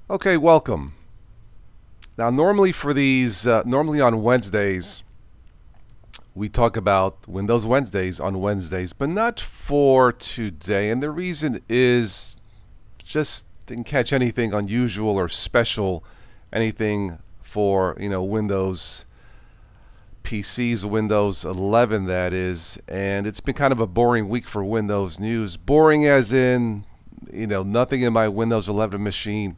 Okay, welcome. Now, normally for these, normally on Wednesdays, we talk about Windows Wednesdays on Wednesdays, but not for today. And the reason is just didn't catch anything unusual or special, anything for Windows PCs, Windows 11 that is. And it's been kind of a boring week for Windows news. Boring as in nothing in my Windows 11 machine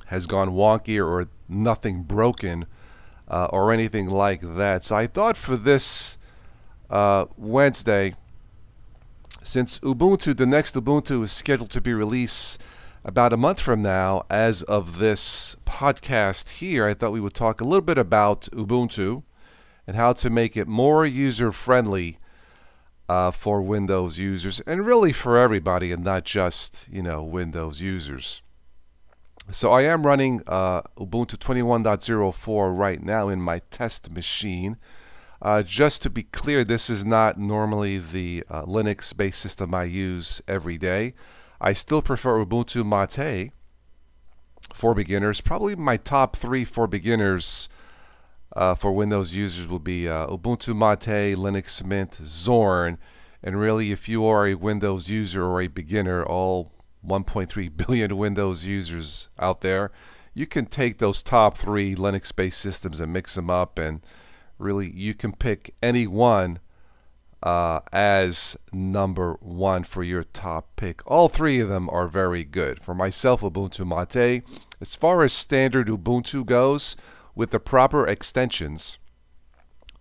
has gone wonky or nothing broken or anything like that. So I thought for this Wednesday, since the next Ubuntu is scheduled to be released about a month from now, as of this podcast here, I thought we would talk a little bit about Ubuntu and how to make it more user-friendly for Windows users, and really for everybody, and not just Windows users. So I am running Ubuntu 21.04 right now in my test machine. Just to be clear, this is not normally the Linux-based system I use every day. I still prefer Ubuntu Mate for beginners. Probably my top three for beginners for Windows users will be Ubuntu Mate, Linux Mint, Zorn. And really, if you are a Windows user or a beginner, all 1.3 billion Windows users out there, you can take those top three Linux-based systems and mix them up, and really you can pick any one as number one for your top pick. All three of them are very good. For myself, Ubuntu Mate. As far as standard Ubuntu goes, with the proper extensions,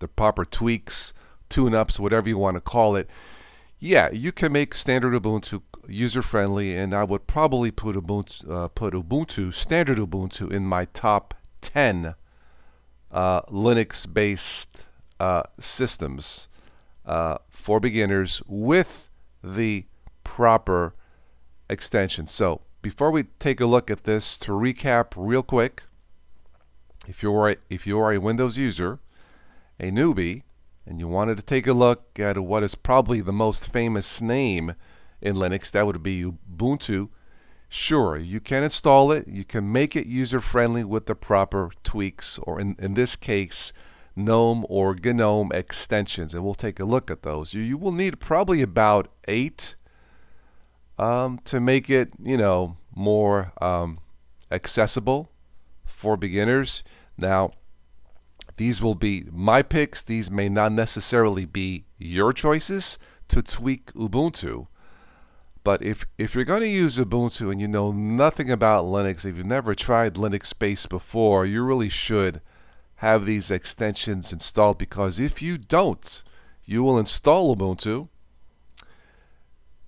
the proper tweaks, tune-ups, whatever you want to call it, yeah, you can make standard Ubuntu user-friendly, and I would probably put Ubuntu, standard Ubuntu, in my top 10 Linux-based systems for beginners with the proper extension. So before we take a look at this, to recap real quick, if you are a Windows user, a newbie, and you wanted to take a look at what is probably the most famous name in Linux, that would be Ubuntu. Sure, you can install it. You can make it user-friendly with the proper tweaks, or in this case, Gnome or Gnome Extensions. And we'll take a look at those. You will need probably about 8 to make it, more accessible for beginners. Now, these will be my picks. These may not necessarily be your choices to tweak Ubuntu. But if you're going to use Ubuntu and you know nothing about Linux, if you've never tried Linux-based before, you really should have these extensions installed, because if you don't, you will install Ubuntu.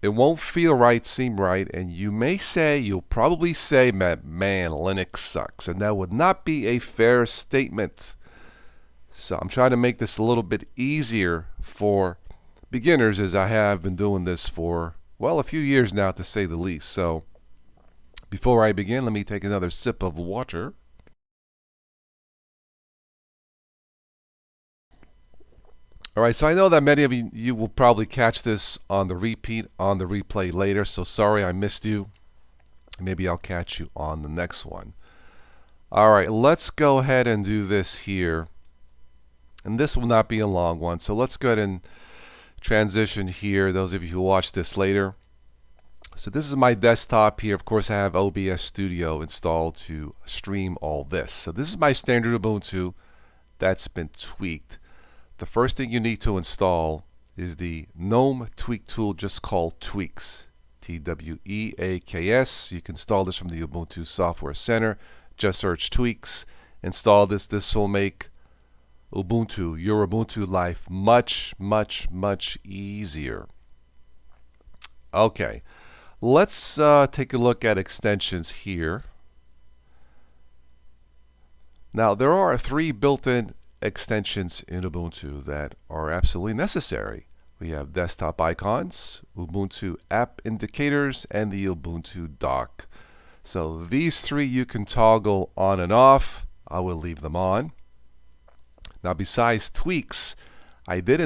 It won't feel right, seem right, and you'll probably say, man, Linux sucks. And that would not be a fair statement. So I'm trying to make this a little bit easier for beginners, as I have been doing this for, well, a few years now, to say the least. So before I begin, let me take another sip of water. All right, so I know that many of you will probably catch this on the repeat, on the replay later. So sorry I missed you. Maybe I'll catch you on the next one. All right, let's go ahead and do this here. And this will not be a long one, so let's go ahead and transition here, those of you who watch this later. So this is my desktop here. Of course, I have OBS Studio installed to stream all this. So this is my standard Ubuntu that's been tweaked. The first thing you need to install is the GNOME tweak tool, just called Tweaks, Tweaks. You can install this from the Ubuntu Software Center. Just search Tweaks, install this. This will make Ubuntu, your Ubuntu life, much, much, much easier. Okay, let's take a look at extensions here. Now, there are 3 built-in extensions in Ubuntu that are absolutely necessary. We have desktop icons, Ubuntu app indicators, and the Ubuntu dock. So these 3 you can toggle on and off. I will leave them on. Now, besides tweaks, I did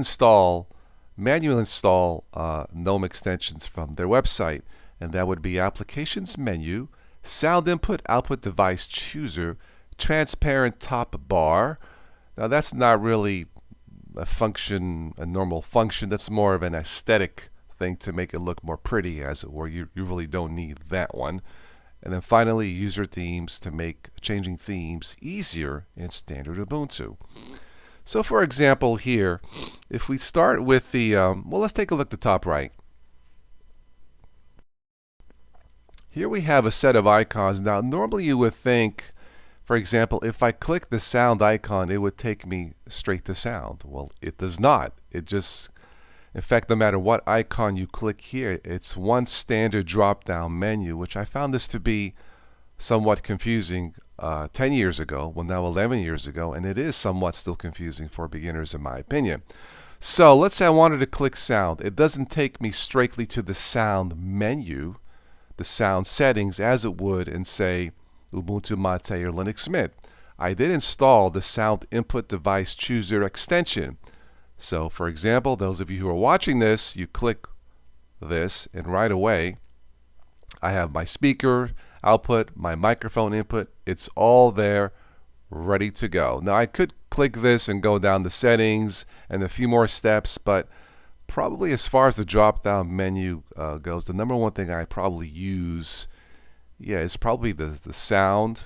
manually install GNOME extensions from their website, and that would be Applications Menu, sound input, output device chooser, transparent top bar. Now that's not really a function, a normal function. That's more of an aesthetic thing to make it look more pretty, as it were. You really don't need that one. And then finally, user themes to make changing themes easier in standard Ubuntu. So for example here, if we start with the, well, let's take a look at the top right. Here we have a set of icons. Now normally you would think, for example, if I click the sound icon, it would take me straight to sound. Well, it does not. It just, in fact, no matter what icon you click here, it's one standard drop-down menu, which I found this to be somewhat confusing 10 years ago, well now 11 years ago, and it is somewhat still confusing for beginners in my opinion. So let's say I wanted to click sound. It doesn't take me straightly to the sound menu, the sound settings, as it would in, say, Ubuntu Mate or Linux Mint. I did install the sound input device chooser extension. So for example, those of you who are watching this, you click this and right away I have my speaker output, my microphone input. It's all there ready to go. Now I could click this and go down the settings and a few more steps, but probably as far as the drop down menu goes, the number one thing I probably use, is probably the sound,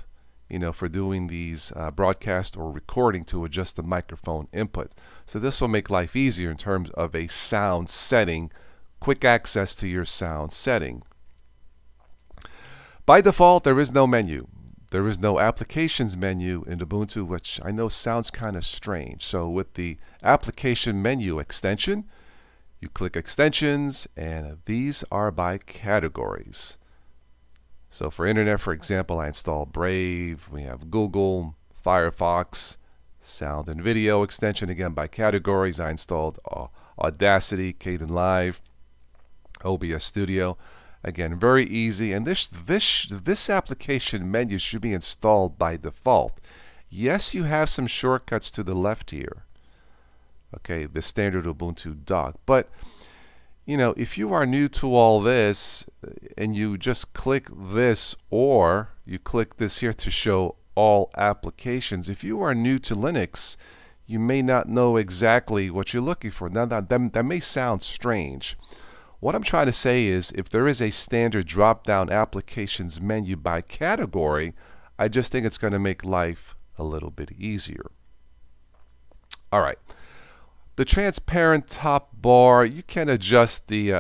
for doing these broadcast or recording to adjust the microphone input. So this will make life easier in terms of a sound setting, quick access to your sound setting. By default, there is no menu. There is no applications menu in Ubuntu, which I know sounds kind of strange. So with the application menu extension, you click extensions, and these are by categories. So for internet, for example, I installed Brave. We have Google, Firefox, sound and video extension, again by categories. I installed Audacity, Kdenlive, OBS Studio. Again, very easy. And this application menu should be installed by default. Yes, you have some shortcuts to the left here. Okay, the standard Ubuntu dock. But if you are new to all this and you just click this, or you click this here to show all applications, if you are new to Linux, you may not know exactly what you're looking for. Now that may sound strange. What I'm trying to say is, if there is a standard drop-down applications menu by category, I just think it's going to make life a little bit easier. All right. The transparent top bar, you can adjust the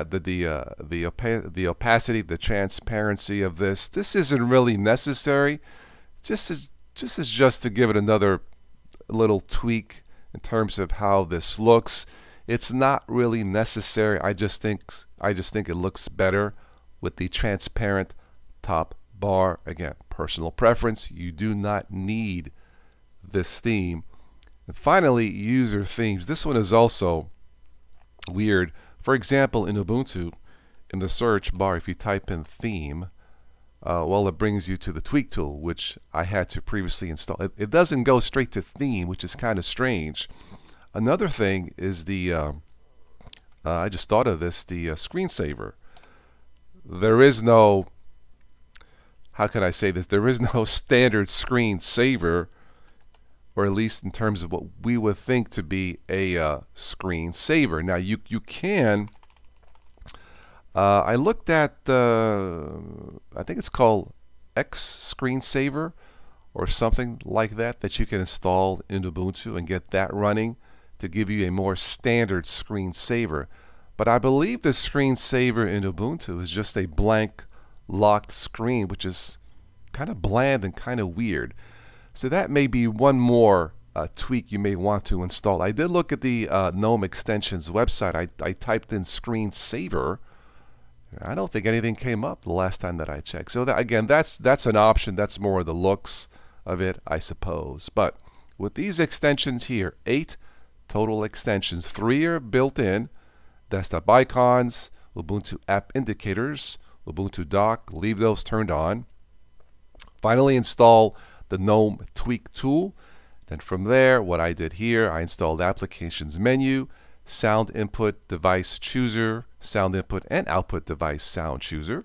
opacity, the transparency of this. This isn't really necessary. Just to give it another little tweak in terms of how this looks. It's not really necessary. I just think it looks better with the transparent top bar. Again, personal preference. You do not need this theme. And finally, user themes. This one is also weird. For example, in Ubuntu, in the search bar, if you type in theme, it brings you to the tweak tool, which I had to previously install. It doesn't go straight to theme, which is kind of strange. Another thing is I just thought of this, the screensaver. There is no, how can I say this? There is no standard screensaver, or at least in terms of what we would think to be a screensaver. Now you can, I looked at, I think it's called X Screensaver or something like that you can install in Ubuntu and get that running to give you a more standard screensaver. But I believe the screensaver in Ubuntu is just a blank locked screen, which is kind of bland and kind of weird. So that may be one more tweak you may want to install. I did look at the Gnome Extensions website. I typed in screensaver. I don't think anything came up the last time that I checked. So that, again, that's an option. That's more the looks of it, I suppose. But with these extensions here, 8 total extensions, 3 are built in: desktop icons, Ubuntu app indicators, Ubuntu dock. Leave those turned on. Finally, install the GNOME tweak tool. Then from there, what I did here, I installed applications menu, sound input device chooser, sound input and output device sound chooser,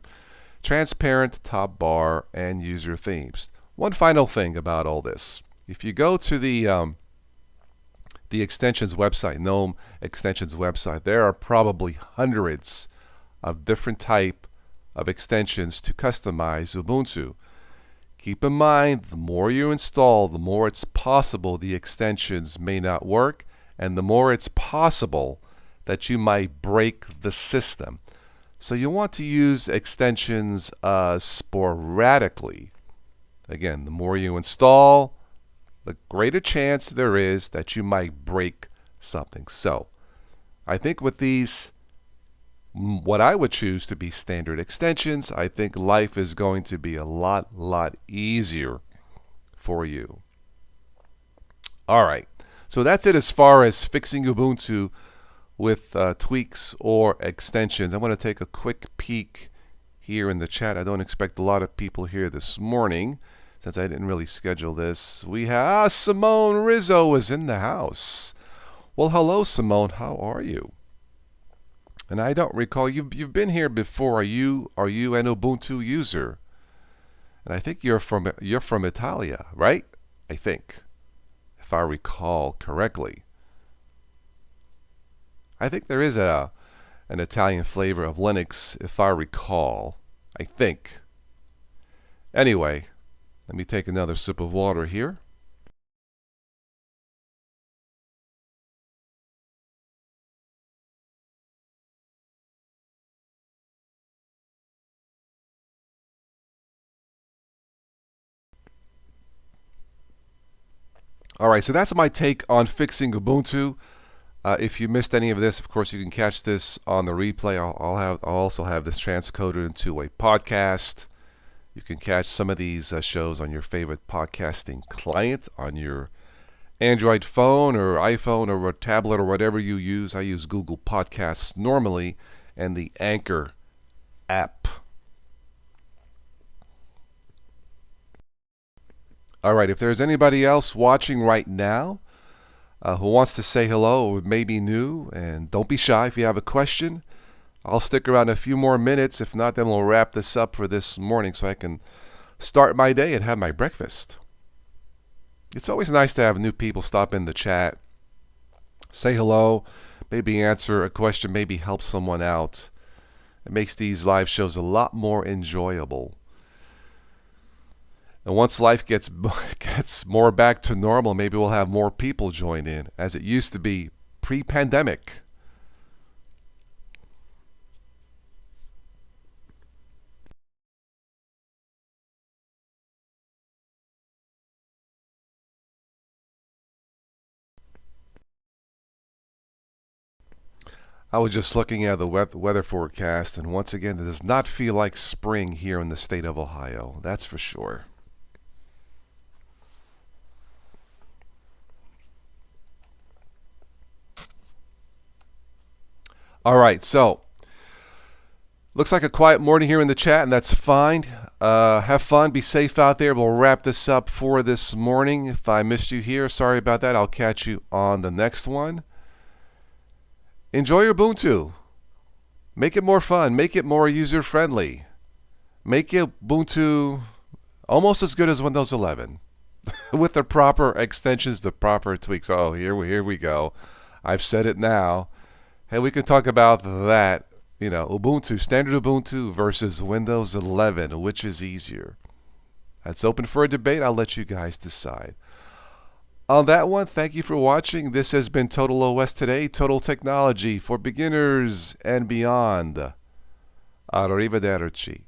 transparent top bar, and user themes. One final thing about all this. If you go to the extensions website, Gnome Extensions website, there are probably hundreds of different type of extensions to customize Ubuntu. Keep in mind, the more you install, the more it's possible the extensions may not work, and the more it's possible that you might break the system. So you want to use extensions sporadically. Again, the more you install, the greater chance there is that you might break something. So I think with these, what I would choose to be standard extensions, I think life is going to be a lot easier for you. All right, so that's it as far as fixing Ubuntu with tweaks or extensions. I want to take a quick peek here in the chat. I don't expect a lot of people here this morning since I didn't really schedule this. We have Simone Rizzo is in the house. Well, hello, Simone. How are you? And I don't recall you've been here before. Are you an Ubuntu user? And I think you're from Italia, right? I think, if I recall correctly. I think there is an Italian flavor of Linux, if I recall. I think. Anyway, let me take another sip of water here. All right, so that's my take on fixing Ubuntu. If you missed any of this, of course, you can catch this on the replay. I'll also have this transcoded into a podcast. You can catch some of these shows on your favorite podcasting client, on your Android phone or iPhone or a tablet or whatever you use. I use Google Podcasts normally and the Anchor app. All right, if there's anybody else watching right now who wants to say hello or may be new, and don't be shy if you have a question. I'll stick around a few more minutes. If not, then we'll wrap this up for this morning so I can start my day and have my breakfast. It's always nice to have new people stop in the chat, say hello, maybe answer a question, maybe help someone out. It makes these live shows a lot more enjoyable. And once life gets more back to normal, maybe we'll have more people join in, as it used to be pre-pandemic. I was just looking at the weather forecast, and once again, it does not feel like spring here in the state of Ohio. That's for sure. All right, so looks like a quiet morning here in the chat, and that's fine. Have fun, be safe out there. We'll wrap this up for this morning. If I missed you here, sorry about that. I'll catch you on the next one. Enjoy Ubuntu. Make it more fun. Make it more user-friendly. Make Ubuntu almost as good as Windows 11 with the proper extensions, the proper tweaks. Oh, here we go. I've said it now. Hey, we can talk about that. You know, Ubuntu, standard Ubuntu versus Windows 11, which is easier? That's open for a debate. I'll let you guys decide. On that one, thank you for watching. This has been Total OS Today, Total Technology for beginners and beyond. Arrivederci.